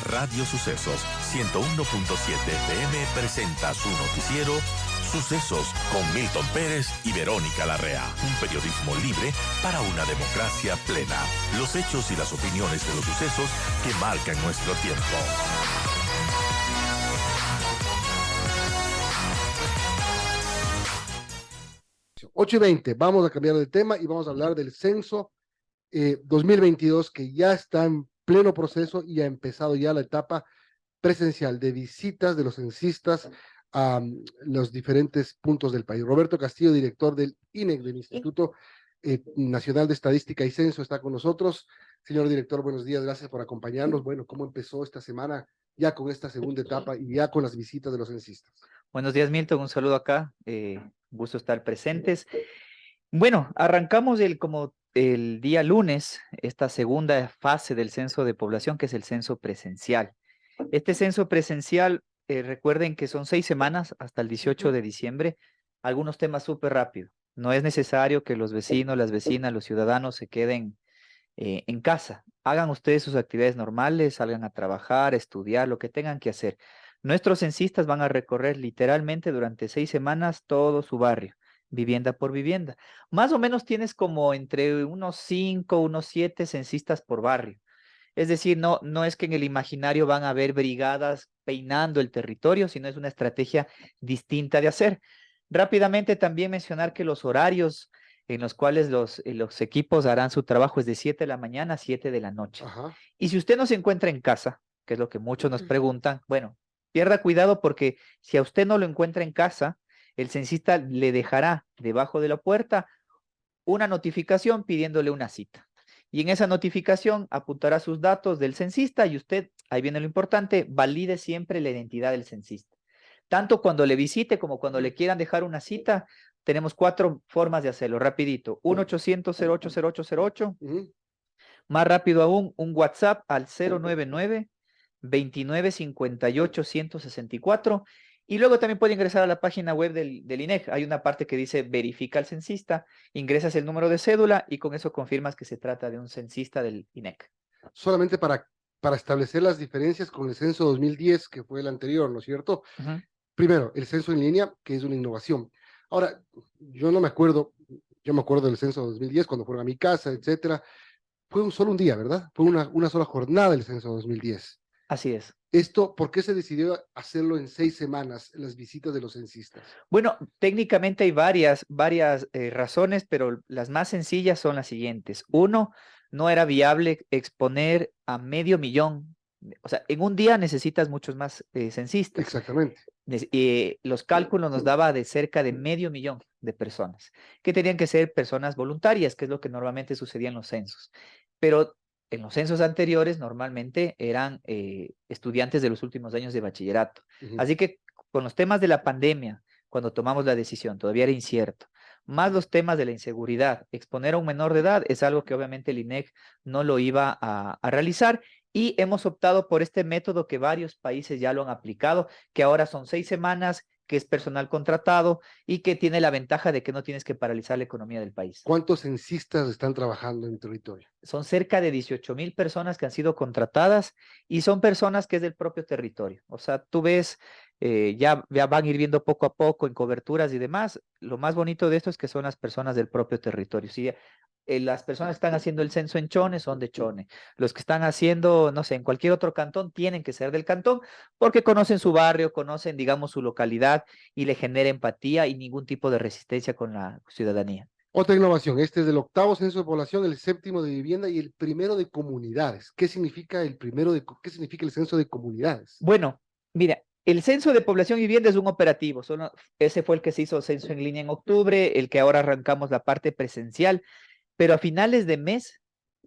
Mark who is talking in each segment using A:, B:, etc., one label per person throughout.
A: Radio Sucesos 101.7 FM presenta su noticiero Sucesos con Milton Pérez y Verónica Larrea. Un periodismo libre para una democracia plena. Los hechos y las opiniones de los sucesos que marcan nuestro tiempo.
B: Ocho y 20, vamos a cambiar de tema y vamos a hablar del censo 2022 que ya está en pleno proceso y ha empezado ya la etapa presencial de visitas de los censistas a los diferentes puntos del país. Roberto Castillo, director del INEC, del Instituto Nacional de Estadística y Censo, está con nosotros. Señor director, buenos días, gracias por acompañarnos. Bueno, ¿cómo empezó esta semana ya con esta segunda etapa y ya con las visitas de los censistas?
C: Buenos días, Milton, un saludo acá, gusto estar presentes. Bueno, arrancamos como el día lunes, esta segunda fase del censo de población, que es el censo presencial. Este censo presencial, recuerden que son 6 semanas hasta el 18 de diciembre, algunos temas súper rápido. No es necesario que los vecinos, las vecinas, los ciudadanos se queden en casa. Hagan ustedes sus actividades normales, salgan a trabajar, estudiar, lo que tengan que hacer. Nuestros censistas van a recorrer literalmente durante 6 semanas todo su barrio, vivienda por vivienda. Más o menos tienes como entre unos 5, unos 7 censistas por barrio. Es decir, no es que en el imaginario van a haber brigadas peinando el territorio, sino es una estrategia distinta de hacer. Rápidamente también mencionar que los horarios en los cuales los equipos harán su trabajo es de 7 de la mañana a 7 de la noche.
B: Ajá.
C: Y si usted no se encuentra en casa, que es lo que muchos nos preguntan, bueno, pierda cuidado porque si a usted no lo encuentra en casa, el censista le dejará debajo de la puerta una notificación pidiéndole una cita. Y en esa notificación apuntará sus datos del censista y usted, ahí viene lo importante, valide siempre la identidad del censista. Tanto cuando le visite como cuando le quieran dejar una cita, tenemos 4 formas de hacerlo, rapidito. 1-800-080808. Más rápido aún, un WhatsApp al 099-2958-164. Y luego también puede ingresar a la página web del INEC. Hay una parte que dice verifica al censista, ingresas el número de cédula y con eso confirmas que se trata de un censista del INEC.
B: Solamente para establecer las diferencias con el censo 2010, que fue el anterior, ¿no es cierto? Primero, el censo en línea, que es una innovación. Ahora, yo me acuerdo del censo 2010, cuando fueron a mi casa, etcétera. Fue solo un día, ¿verdad? Fue una sola jornada el censo 2010.
C: Así es.
B: Esto, ¿por qué se decidió hacerlo en 6 semanas, las visitas de los censistas?
C: Bueno, técnicamente hay varias razones, pero las más sencillas son las siguientes. Uno, no era viable exponer a 500,000. O sea, en un día necesitas muchos más censistas.
B: Exactamente.
C: Los cálculos nos daba de cerca de 500,000 de personas, que tenían que ser personas voluntarias, que es lo que normalmente sucedía en los censos. Pero en los censos anteriores normalmente eran estudiantes de los últimos años de bachillerato. Así que con los temas de la pandemia, cuando tomamos la decisión, todavía era incierto, más los temas de la inseguridad, exponer a un menor de edad es algo que obviamente el INEC no lo iba a realizar. Y hemos optado por este método que varios países ya lo han aplicado, que ahora son 6 semanas, que es personal contratado y que tiene la ventaja de que no tienes que paralizar la economía del país.
B: ¿Cuántos censistas están trabajando en territorio?
C: Son cerca de 18,000 personas que han sido contratadas y son personas que es del propio territorio. O sea, tú ves, ya van a ir viendo poco a poco en coberturas y demás. Lo más bonito de esto es que son las personas del propio territorio. Si las personas que están haciendo el censo en Chone son de Chone. Los que están haciendo, no sé, en cualquier otro cantón tienen que ser del cantón porque conocen su barrio, conocen, digamos, su localidad y le genera empatía y ningún tipo de resistencia con la ciudadanía.
B: Otra innovación, este es del 8º censo de población, el 7º de vivienda y el 1º de comunidades. ¿Qué significa qué significa el censo de comunidades?
C: Bueno, mira, el censo de población y vivienda es un operativo. Ese fue el que se hizo censo en línea en octubre, el que ahora arrancamos la parte presencial. Pero a finales de mes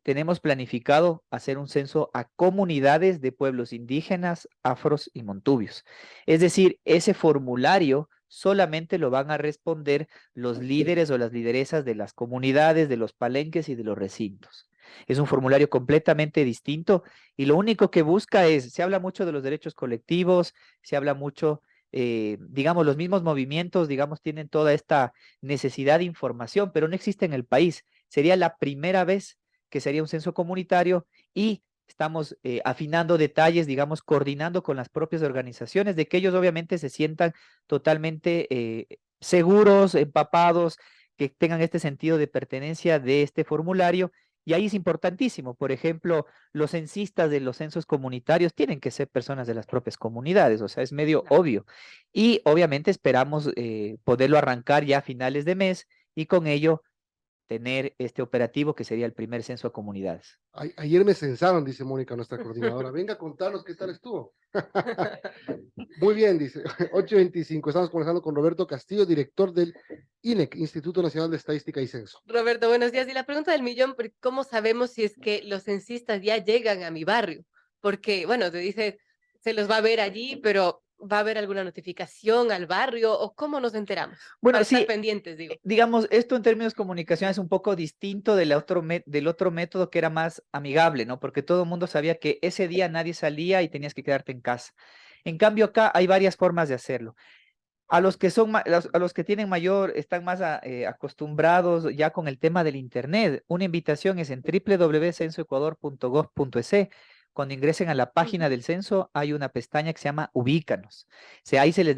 C: tenemos planificado hacer un censo a comunidades de pueblos indígenas, afros y montubios. Es decir, ese formulario solamente lo van a responder los líderes o las lideresas de las comunidades, de los palenques y de los recintos. Es un formulario completamente distinto y lo único que busca se habla mucho de los derechos colectivos, se habla mucho, digamos, los mismos movimientos, digamos, tienen toda esta necesidad de información, pero no existe en el país. Sería la primera vez que sería un censo comunitario y estamos afinando detalles, digamos, coordinando con las propias organizaciones, de que ellos obviamente se sientan totalmente seguros, empapados, que tengan este sentido de pertenencia de este formulario. Y ahí es importantísimo, por ejemplo, los censistas de los censos comunitarios tienen que ser personas de las propias comunidades, o sea, es medio obvio. Y obviamente esperamos poderlo arrancar ya a finales de mes y con ello tener este operativo que sería el primer censo a comunidades.
B: Ayer me censaron, dice Mónica, nuestra coordinadora. Venga a contarnos qué tal estuvo. Muy bien, dice. 8:25. Estamos conversando con Roberto Castillo, director del INEC, Instituto Nacional de Estadística y Censo.
D: Roberto, buenos días. Y la pregunta del millón, ¿cómo sabemos si es que los censistas ya llegan a mi barrio? Porque, bueno, te dice, se los va a ver allí, pero ¿va a haber alguna notificación al barrio? ¿O cómo nos enteramos?
C: Bueno,
D: Para
C: sí,
D: estar pendientes, digo.
C: digamos, esto en términos de comunicación es un poco distinto del otro método que era más amigable, ¿no? Porque todo el mundo sabía que ese día nadie salía y tenías que quedarte en casa. En cambio, acá hay varias formas de hacerlo. A los que son a los que tienen mayor, están más acostumbrados ya con el tema del internet. Una invitación es en www.censoecuador.gov.es. Cuando ingresen a la página del censo, hay una pestaña que se llama Ubícanos. Ahí se les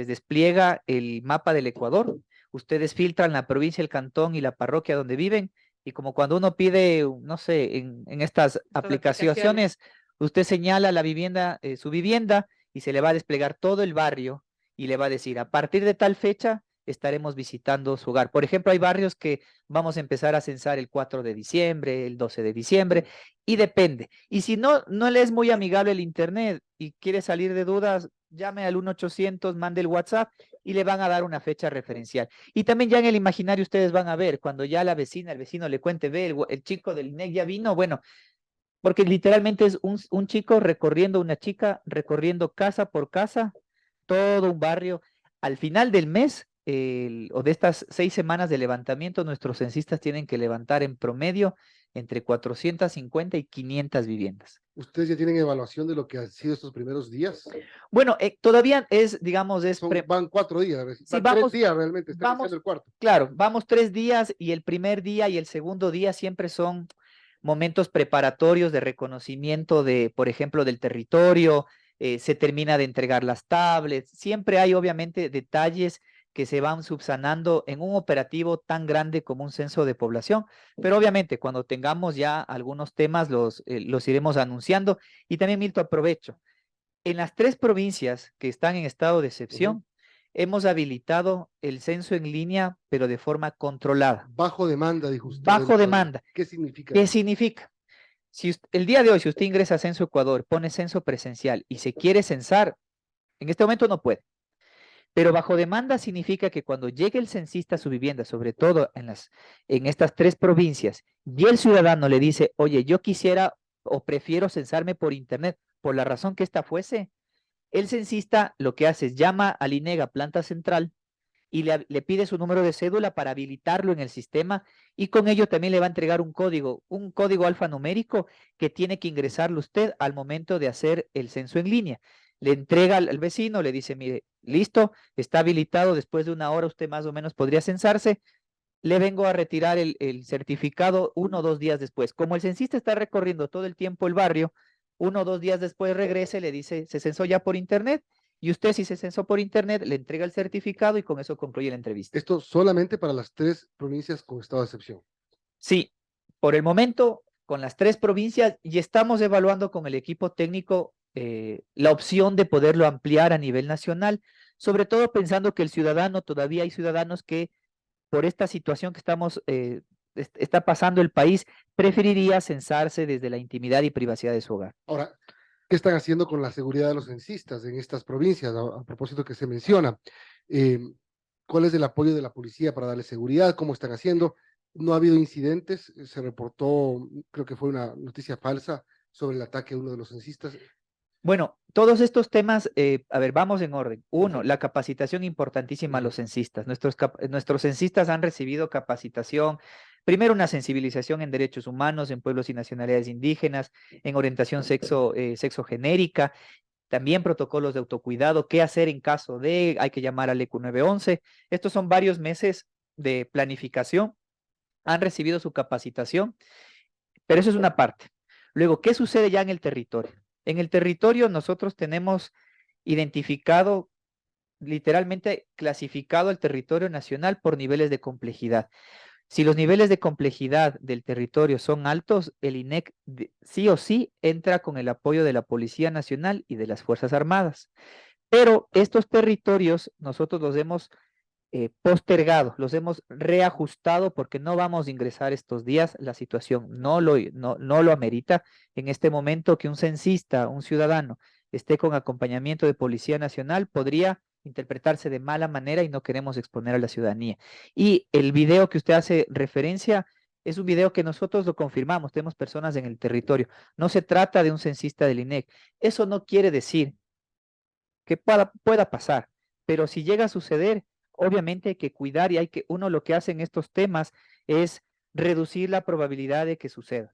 C: despliega el mapa del Ecuador. Ustedes filtran la provincia, el cantón y la parroquia donde viven. Y como cuando uno pide, no sé, en estas aplicaciones, usted señala la vivienda, su vivienda, y se le va a desplegar todo el barrio y le va a decir, a partir de tal fecha estaremos visitando su hogar. Por ejemplo, hay barrios que vamos a empezar a censar el 4 de diciembre, el 12 de diciembre, y depende. Y si no le es muy amigable el internet y quiere salir de dudas, llame al 1-800, mande el WhatsApp y le van a dar una fecha referencial. Y también ya en el imaginario ustedes van a ver, cuando ya la vecina, el vecino le cuente, ve, el chico del INEC ya vino, bueno, porque literalmente es un chico recorriendo, una chica recorriendo casa por casa, todo un barrio. Al final del mes o de estas 6 semanas de levantamiento, nuestros censistas tienen que levantar en promedio entre 450 y 500 viviendas.
B: ¿Ustedes ya tienen evaluación de lo que han sido estos primeros días?
C: Bueno, todavía es, digamos,
B: Van 4 días,
C: sí,
B: van 3 días realmente, está iniciando el cuarto.
C: Claro, vamos 3 días y el primer día y el segundo día siempre son momentos preparatorios de reconocimiento de, por ejemplo, del territorio, se termina de entregar las tablets, siempre hay obviamente detalles que se van subsanando en un operativo tan grande como un censo de población, pero obviamente cuando tengamos ya algunos temas los iremos anunciando. Y también, Milton, aprovecho, en las 3 provincias que están en estado de excepción, hemos habilitado el censo en línea, pero de forma controlada.
B: Bajo demanda, dijo usted.
C: Bajo demanda.
B: ¿Qué significa?
C: ¿Qué significa? Si el día de hoy, si usted ingresa a Censo Ecuador, pone censo presencial y se quiere censar, en este momento no puede. Pero bajo demanda significa que cuando llegue el censista a su vivienda, sobre todo en estas 3 provincias, y el ciudadano le dice, oye, yo quisiera o prefiero censarme por internet, por la razón que esta fuese, el censista lo que hace es llama al INEGA planta central y le pide su número de cédula para habilitarlo en el sistema, y con ello también le va a entregar un código alfanumérico que tiene que ingresarlo usted al momento de hacer el censo en línea. Le entrega al vecino, le dice, mire, listo, está habilitado, después de 1 hora usted más o menos podría censarse, le vengo a retirar el certificado 1 o 2 días después. Como el censista está recorriendo todo el tiempo el barrio, 1 o 2 días después regrese, le dice, se censó ya por internet, y usted, si se censó por internet, le entrega el certificado y con eso concluye la entrevista.
B: Esto solamente para las 3 provincias con estado de excepción.
C: Sí, por el momento, con las 3 provincias, y estamos evaluando con el equipo técnico la opción de poderlo ampliar a nivel nacional, sobre todo pensando que el ciudadano, todavía hay ciudadanos que por esta situación que está pasando el país, preferiría censarse desde la intimidad y privacidad de su hogar.
B: Ahora, ¿qué están haciendo con la seguridad de los censistas en estas provincias? A propósito que se menciona, ¿cuál es el apoyo de la policía para darle seguridad? ¿Cómo están haciendo? No ha habido incidentes, se reportó, creo que fue una noticia falsa sobre el ataque a uno de los censistas.
C: Bueno, todos estos temas, a ver, vamos en orden. 1, la capacitación importantísima a los censistas. Nuestros censistas han recibido capacitación, primero una sensibilización en derechos humanos, en pueblos y nacionalidades indígenas, en orientación sexogenérica, también protocolos de autocuidado, qué hacer en caso de, hay que llamar al ECU 911. Estos son varios meses de planificación, han recibido su capacitación, pero eso es una parte. Luego, ¿qué sucede ya en el territorio? En el territorio nosotros tenemos identificado, literalmente clasificado el territorio nacional por niveles de complejidad. Si los niveles de complejidad del territorio son altos, el INEC sí o sí entra con el apoyo de la Policía Nacional y de las Fuerzas Armadas. Pero estos territorios nosotros los hemos postergado, los hemos reajustado porque no vamos a ingresar estos días. La situación no lo amerita. En este momento que un censista, un ciudadano, esté con acompañamiento de Policía Nacional, podría interpretarse de mala manera y no queremos exponer a la ciudadanía. Y el video que usted hace referencia es un video que nosotros lo confirmamos, tenemos personas en el territorio. No se trata de un censista del INEC. Eso no quiere decir que pueda pasar, pero si llega a suceder, obviamente hay que cuidar y uno lo que hace en estos temas es reducir la probabilidad de que suceda.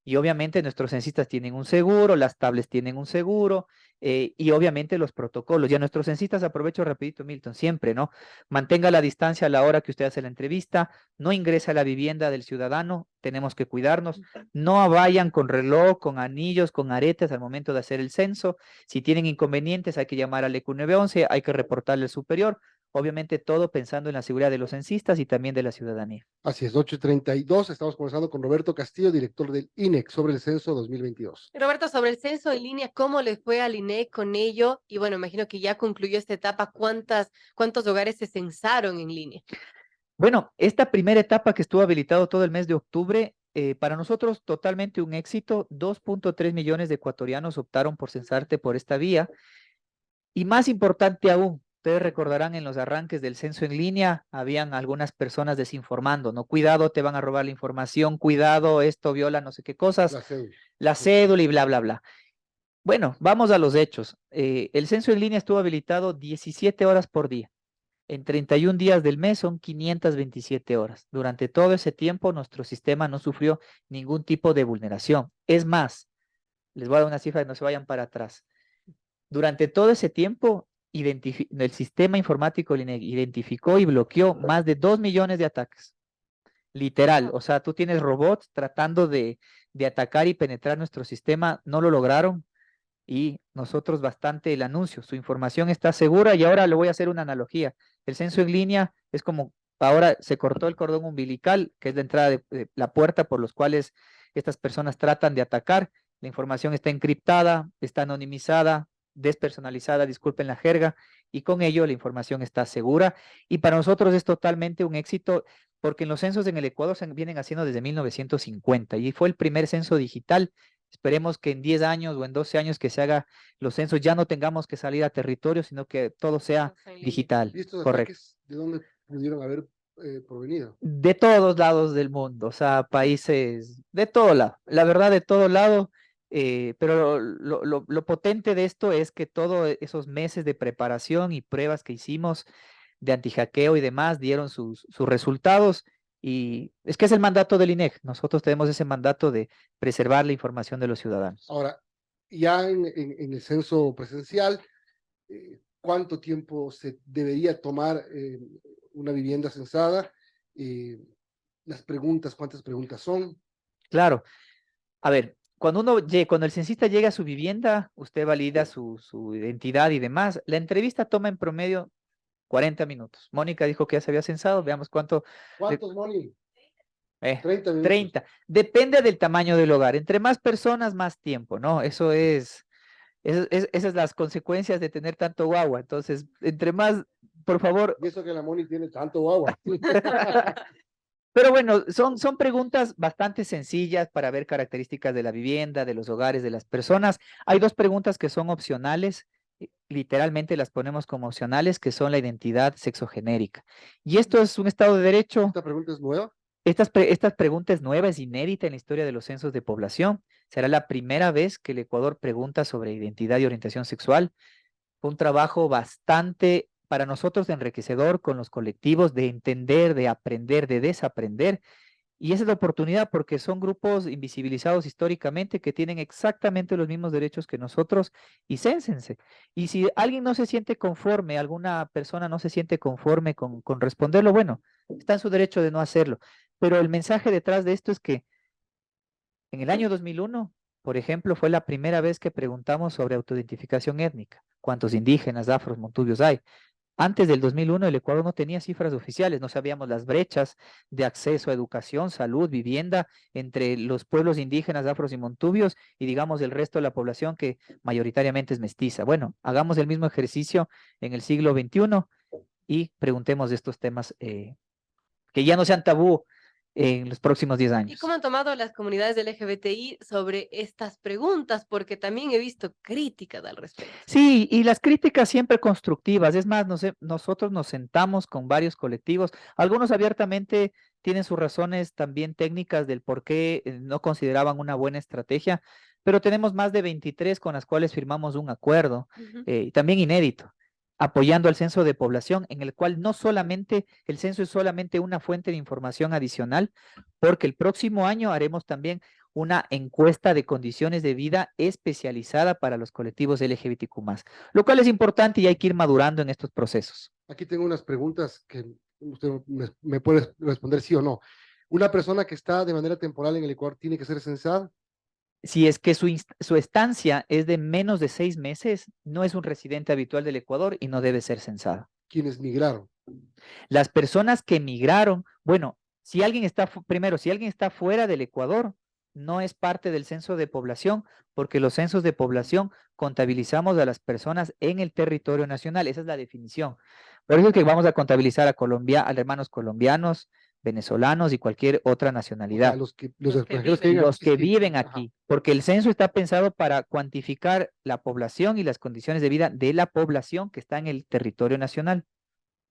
C: Y obviamente nuestros censistas tienen un seguro, las tablets tienen un seguro, y obviamente los protocolos. Ya nuestros censistas, aprovecho rapidito, Milton, siempre, ¿no? Mantenga la distancia a la hora que usted hace la entrevista, no ingrese a la vivienda del ciudadano, tenemos que cuidarnos, no vayan con reloj, con anillos, con aretes al momento de hacer el censo. Si tienen inconvenientes, hay que llamar al EQ 911, hay que reportarle al superior. Obviamente todo pensando en la seguridad de los censistas y también de la ciudadanía.
B: Así es, 8:32, estamos conversando con Roberto Castillo, director del INEC, sobre el censo 2022.
D: Roberto, sobre el censo en línea, ¿cómo le fue al INEC con ello? Y bueno, imagino que ya concluyó esta etapa. ¿Cuántos hogares se censaron en línea?
C: Bueno, esta primera etapa que estuvo habilitado todo el mes de octubre, para nosotros totalmente un éxito. 2.3 millones de ecuatorianos optaron por censarse por esta vía. Y más importante aún, ustedes recordarán en los arranques del censo en línea, habían algunas personas desinformando, ¿no? Cuidado, te van a robar la información, cuidado, esto viola no sé qué cosas, la cédula y bla, bla, bla. Bueno, vamos a los hechos. El censo en línea estuvo habilitado 17 horas por día. En 31 días del mes son 527 horas. Durante todo ese tiempo nuestro sistema no sufrió ningún tipo de vulneración. Es más, les voy a dar una cifra que no se vayan para atrás. Durante todo ese tiempo, el sistema informático del INEC identificó y bloqueó más de 2 millones de ataques. Literal, o sea, tú tienes robots tratando de atacar y penetrar nuestro sistema, no lo lograron y nosotros bastante el anuncio, su información está segura. Y ahora le voy a hacer una analogía. El censo en línea es como ahora se cortó el cordón umbilical, que es la entrada de la puerta por los cuales estas personas tratan de atacar. La información está encriptada, está anonimizada, despersonalizada, disculpen la jerga, y con ello la información está segura. Y para nosotros es totalmente un éxito, porque en los censos en el Ecuador se vienen haciendo desde 1950 y fue el primer censo digital. Esperemos que en 10 años o en 12 años que se haga los censos ya no tengamos que salir a territorio, sino que todo sea digital.
B: ¿Y estos
C: Correcto.
B: ataques de dónde pudieron haber provenido?
C: De todos lados del mundo, o sea, países de todo lado, la verdad de todo lado, pero lo potente de esto es que todos esos meses de preparación y pruebas que hicimos de antihackeo y demás dieron sus resultados. Y es que es el mandato del INEC. Nosotros tenemos ese mandato de preservar la información de los ciudadanos.
B: Ahora, ya en el censo presencial, ¿cuánto tiempo se debería tomar una vivienda censada? Las preguntas, ¿cuántas preguntas son?
C: Claro. A ver, cuando el censista llega a su vivienda, usted valida su identidad y demás. La entrevista toma en promedio 40 minutos. Mónica dijo que ya se había censado. Veamos cuánto.
B: ¿Cuántos, Moni?
C: 30
B: minutos.
C: 30. Depende del tamaño del hogar. Entre más personas, más tiempo, ¿no? Esas son las consecuencias de tener tanto guagua. Entonces, entre más, por favor.
B: Y eso que la Moni tiene tanto guagua.
C: Pero bueno, son preguntas bastante sencillas para ver características de la vivienda, de los hogares, de las personas. Hay dos preguntas que son opcionales. Literalmente las ponemos como opcionales, que son la identidad sexogenérica. Y esto es un Estado de Derecho.
B: ¿Esta pregunta es nueva?
C: Esta pregunta es nueva, es inédita en la historia de los censos de población. Será la primera vez que el Ecuador pregunta sobre identidad y orientación sexual. Fue un trabajo bastante, para nosotros, enriquecedor con los colectivos, de entender, de aprender, de desaprender. Y esa es la oportunidad porque son grupos invisibilizados históricamente que tienen exactamente los mismos derechos que nosotros y cénsense. Y si alguien no se siente conforme, alguna persona no se siente conforme con responderlo, bueno, está en su derecho de no hacerlo. Pero el mensaje detrás de esto es que en el año 2001 Por ejemplo, fue la primera vez que preguntamos sobre autoidentificación étnica. ¿Cuántos indígenas, afros, montubios hay? Antes del 2001, el Ecuador no tenía cifras oficiales, no sabíamos las brechas de acceso a educación, salud, vivienda entre los pueblos indígenas, afros y montubios y digamos el resto de la población que mayoritariamente es mestiza. Bueno, hagamos el mismo ejercicio en el siglo XXI y preguntemos de estos temas que ya no sean tabú en los próximos 10
D: ¿Y
C: años.
D: cómo han tomado las comunidades LGBTI sobre estas preguntas? Porque también he visto críticas al respecto.
C: Sí, y las críticas siempre constructivas. Es más, nosotros nos sentamos con varios colectivos. Algunos abiertamente tienen sus razones también técnicas del por qué no consideraban una buena estrategia, pero tenemos más de 23 con las cuales firmamos un acuerdo, también inédito, apoyando al censo de población, en el cual no solamente el censo es solamente una fuente de información adicional, porque el próximo año haremos también una encuesta de condiciones de vida especializada para los colectivos LGBTQ+, lo cual es importante y hay que ir madurando en estos procesos.
B: Aquí tengo unas preguntas que usted me puede responder sí o no. ¿Una persona que está de manera temporal en el Ecuador tiene que ser censada?
C: Si es que su estancia es de menos de 6 meses, no es un residente habitual del Ecuador y no debe ser censada.
B: Quienes migraron.
C: Las personas que migraron, bueno, si alguien está, primero, si alguien está fuera del Ecuador, no es parte del censo de población, porque los censos de población contabilizamos a las personas en el territorio nacional, esa es la definición. Por eso es que vamos a contabilizar a hermanos colombianos, venezolanos y cualquier otra
B: O sea,
C: nacionalidad.
B: los
D: Los que
B: extranjeros que
D: viven.
B: viven
C: Los
B: aquí,
C: que
B: sí.
C: viven
B: Ajá.
C: aquí, porque el censo está pensado para cuantificar la población y las condiciones de vida de la población que está en el territorio nacional.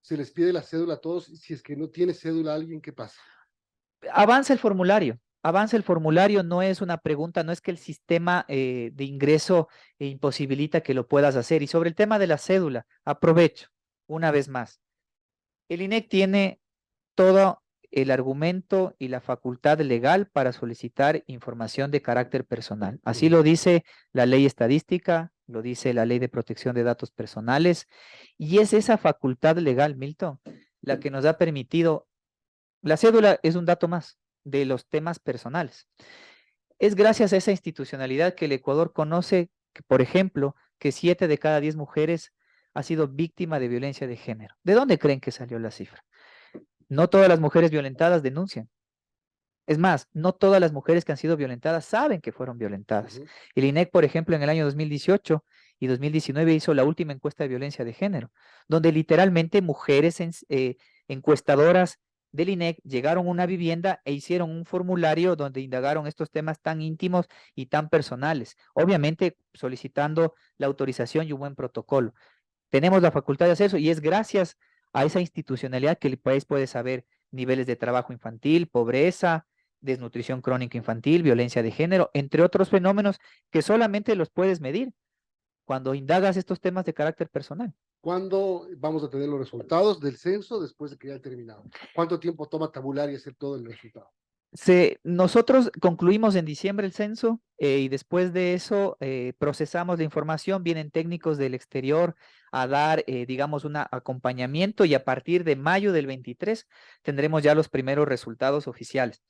B: Se les pide la cédula a todos. Si es que no tiene cédula alguien, ¿qué pasa?
C: Avanza el formulario, no es una pregunta, no es que el sistema de ingreso imposibilita que lo puedas hacer. Y sobre el tema de la cédula, aprovecho una vez más. El INEC tiene todo el argumento y la facultad legal para solicitar información de carácter personal. Así lo dice la ley estadística, lo dice la ley de protección de datos personales, y es esa facultad legal, Milton, la que nos ha permitido. La cédula es un dato más de los temas personales. Es gracias a esa institucionalidad que el Ecuador conoce, que, por ejemplo, que 7 de cada 10 mujeres ha sido víctima de violencia de género. ¿De dónde creen que salió la cifra? No todas las mujeres violentadas denuncian. Es más, no todas las mujeres que han sido violentadas saben que fueron violentadas. El INEC, por ejemplo, en el año 2018 y 2019 hizo la última encuesta de violencia de género, donde literalmente mujeres encuestadoras del INEC llegaron a una vivienda e hicieron un formulario donde indagaron estos temas tan íntimos y tan personales, obviamente solicitando la autorización y un buen protocolo. Tenemos la facultad de hacer eso y es gracias a esa institucionalidad que el país puede saber niveles de trabajo infantil, pobreza, desnutrición crónica infantil, violencia de género, entre otros fenómenos que solamente los puedes medir cuando indagas estos temas de carácter personal.
B: ¿Cuándo vamos a tener los resultados del censo después de que ya haya terminado? ¿Cuánto tiempo toma tabular y hacer todo el resultado?
C: Nosotros concluimos en diciembre el censo y después de eso procesamos la información, vienen técnicos del exterior a dar, digamos, un acompañamiento y a partir de mayo del 23 tendremos ya los primeros resultados oficiales.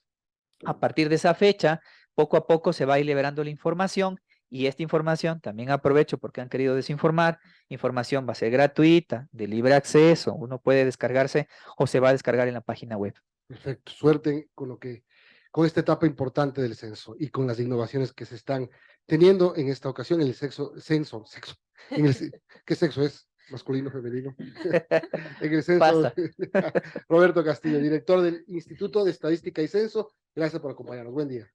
C: A partir de esa fecha, poco a poco se va a ir liberando la información y esta información, también aprovecho porque han querido desinformar, información va a ser gratuita, de libre acceso, uno puede descargarse o se va a descargar en la página web.
B: Perfecto. Suerte con esta etapa importante del censo y con las innovaciones que se están teniendo en esta ocasión en el censo. ¿Qué sexo es? Masculino, femenino. En el censo.
C: Pasa.
B: Roberto Castillo, director del Instituto de Estadística y Censo. Gracias por acompañarnos. Buen día.